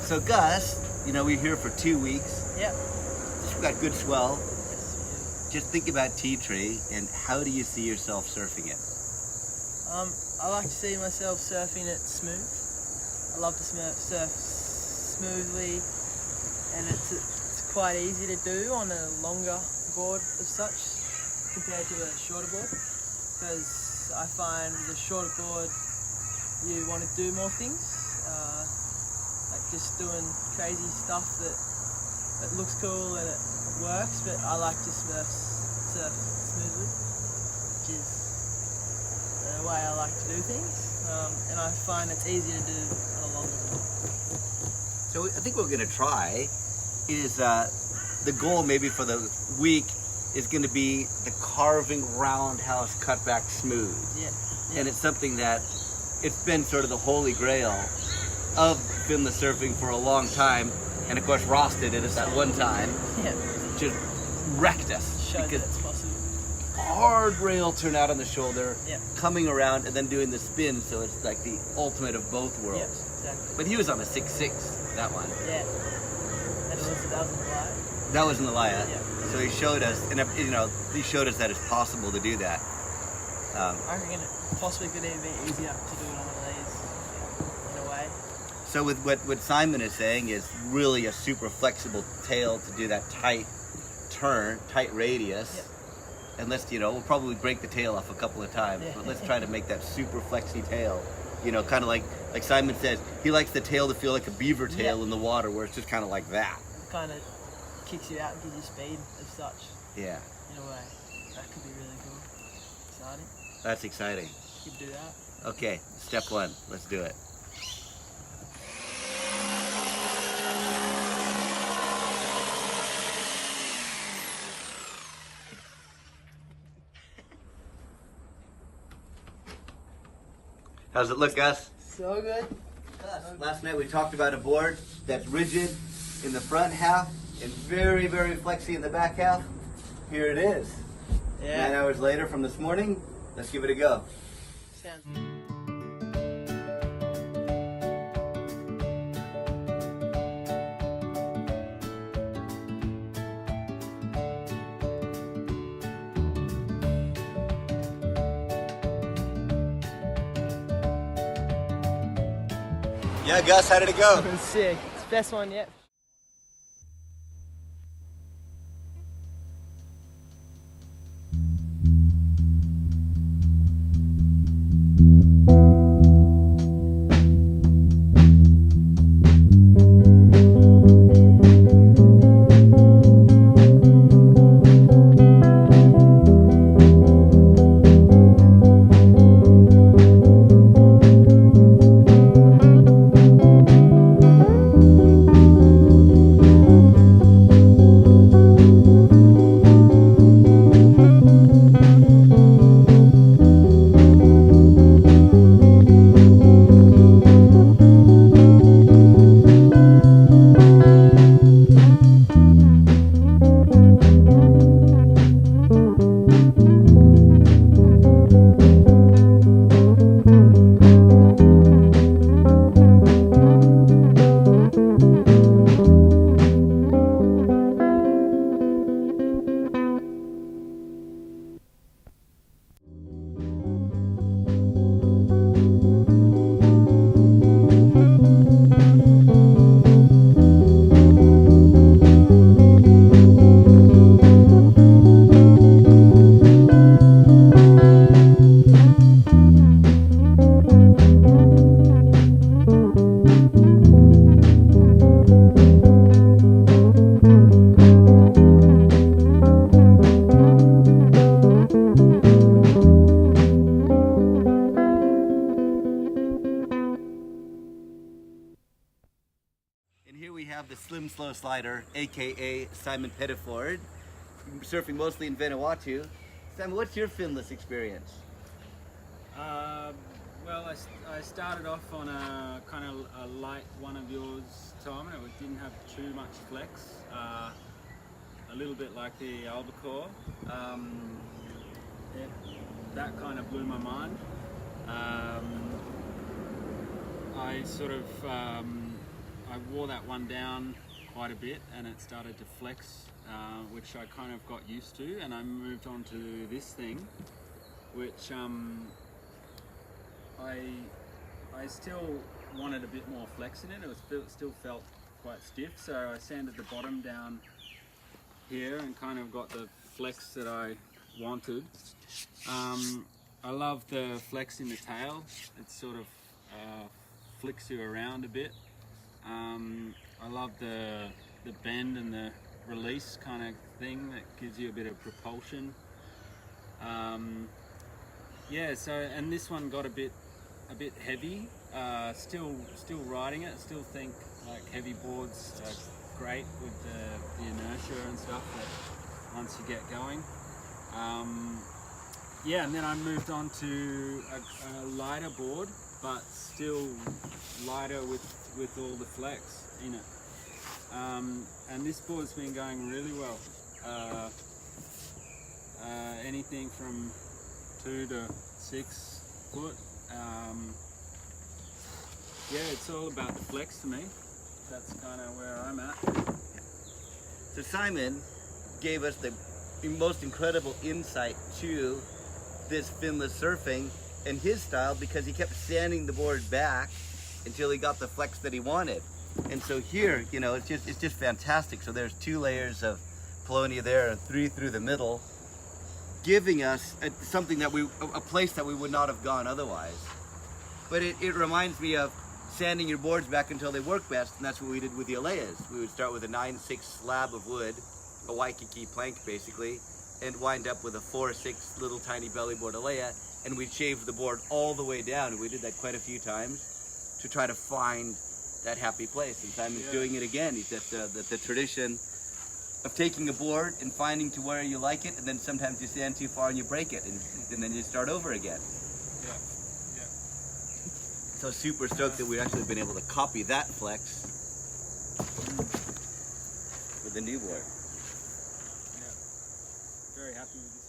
So Gus, we're here for 2 weeks. Yep. We've got good swell. Yes, Just think about tea tree and how do you see yourself surfing it? I like to see myself surfing it smooth. I love to surf smoothly, and it's quite easy to do on a longer board of such compared to a shorter board, because I find with a shorter board you want to do more things, like just doing crazy stuff that looks cool and it works, but I like to surf smoothly, which is the way I like to do things, and I find it's easier to do on a longer board. So I think what we're going to try is the goal maybe for the week is going to be the carving roundhouse cutback smooth. Yeah. And it's something that it's been sort of the holy grail of finless surfing for a long time. And of course Ross did it at that one time. Yeah. Just wrecked us. Show that because it's possible. hard rail turn out on the shoulder, Yeah. coming around and then doing the spin, so it's like the ultimate of both worlds. Yeah, exactly. But he was on a 6.6, that one. Yeah. And that was a lie. That was in Alaia. Yeah. So he showed us, and he showed us that it's possible to do that. I reckon it possibly could even be easier to do it on one of these, in a way. So with what Simon is saying is really a super flexible tail to do that tight turn, tight radius. Yeah. And let's, we'll probably break the tail off a couple of times, Yeah. but let's try to make that super flexy tail. Kind of like Simon says, he likes the tail to feel like a beaver tail in the water, where it's just kind of like that. It kind of kicks you out and gives you speed as such, Yeah, in a way. That could be really cool. Exciting. that's exciting. You could do that. Okay, step one, let's do it. How's it look, Gus? So good. Last night we talked about a board that's rigid in the front half and very, very flexy in the back half. Here it is. Yeah. 9 hours later from this morning. Let's give it a go. Sounds. Yeah, Gus, how did it go? Sick. It's the best one yet. The Slim Slow Slider, aka Simon Pettiford, surfing mostly in Vanuatu. Simon, what's your finless experience? Well, I started off on a kind of a light one of yours, Tom, and it didn't have too much flex. A little bit like the albacore. That kind of blew my mind. I sort of I wore that one down quite a bit, and it started to flex, which I kind of got used to, and I moved on to this thing, which I still wanted a bit more flex in it. It still felt quite stiff, so I sanded the bottom down here and kind of got the flex that I wanted. I love the flex in the tail. It sort of flicks you around a bit. I love the bend and the release kind of thing that gives you a bit of propulsion. Yeah, so, and this one got a bit heavy. Still riding it. Still think like heavy boards are great with the inertia and stuff that once you get going. Yeah, and then I moved on to a lighter board, but still lighter with all the flex in it. And this board's been going really well. Anything from 2 to 6 foot. Yeah, it's all about the flex to me. That's kind of where I'm at. So Simon gave us the most incredible insight to this finless surfing and his style, because he kept sanding the board back until he got the flex that he wanted. And so here, you know, it's just fantastic. So there's 2 layers of Polonia there and 3 through the middle, giving us something that a place that we would not have gone otherwise. But it reminds me of sanding your boards back until they work best, and that's what we did with the Alaias. We would start with a 9/6 slab of wood, a Waikiki plank basically, and wind up with a 4/6 little tiny belly board Alaia, and we'd shave the board all the way down, and we did that quite a few times to try to find that happy place. And Simon's doing it again. He's at the tradition of taking a board and finding to where you like it, and then sometimes you sand too far and you break it, and then you start over again. Yeah. So super stoked that we've actually been able to copy that flex with the new board. Yeah. Very happy with this.